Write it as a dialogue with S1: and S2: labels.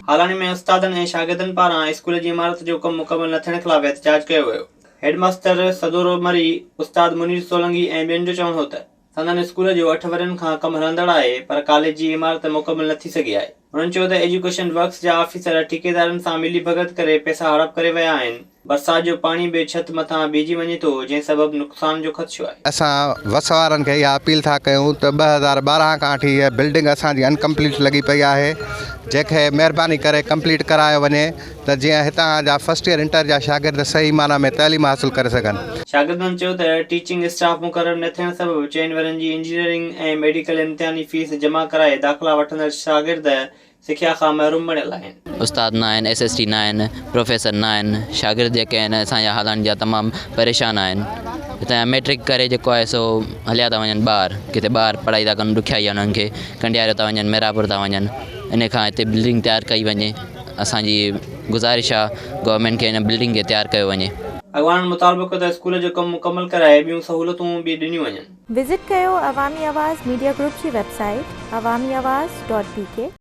S1: हालानी में उस्तादनि ऐं शागिर्दनि पारां स्कूल जी इमारत जो कमु मुकमल न थियण ख़िलाफ़ एहतजाज कयो वियो। हेडमास्टर सदोरो मरी, उस्ताद मुनीर सोलंकी ऐं ॿियनि जो चवणु हो त संदनि स्कूल जो 8 वरनि खां कमु हलंदड़ आहे, पर कॉलेज जी इमारत मुकमल न थी सघी आहे। हुननि चयो त एजुकेशन वर्क्स जा ऑफिसर ठेकेदारनि सां मिली भगत करे पैसा हड़प करे विया आहिनि। बरसात जो पाणी बि छत मथां बीहजी वञे थो, जंहिं सबबु नुक़सान जो ख़दशो आहे।
S2: असां वस वारनि खे इहा अपील था कयूं त 2012 खां वठी इहा बिल्डिंग असांजी अनकम्पलीट लॻी पई आहे, जंहिंखे महिरबानी करे कंप्लीट करायो वञे त जीअं हितां जा फर्स्ट ईयर इंटर जा शागिर्द सही माना में तइलीम हासिल करे सघनि।
S1: शागिर्दनि चयो त टीचिंग स्टाफ मुक़ररु न थियण सबबु 4 वरनि जी इंजीनियरिंग ऐं मेडिकल इम्तिहानी फीस जमा कराए दाख़िला वठंदड़ शागिर्द सिख्या खां महरूम बणियल आहिनि।
S3: उस्ताद न आहिनि, SST न आहिनि, प्रोफेसर न आहिनि, शागिर्द जेके आहिनि असांजा हालात जा तमामु परेशान आहिनि। हितां मैट्रिक करे जेको आहे सो हलिया था वञनि ॿार, किथे ॿार पढ़ाई था कनि, ॾुखियाई आहे उन्हनि खे, कंडियारो था वञनि, मिरापुर था वञनि। इन खां हिते बिल्डिंग तयारु कई वञे। असांजी गुज़ारिश आहे गवर्नमेंट खे हिन बिल्डिंग खे तयारु कयो वञे।
S1: अॻवाननि मुताबिक़ त स्कूल जो कमु मुकमल कराए ॿियूं सहूलियतूं बि ॾिनियूं वञनि।
S4: विज़िट कयो अवामी आवाज़ मीडिया ग्रुप जी वेबसाइट awamiawaz.pk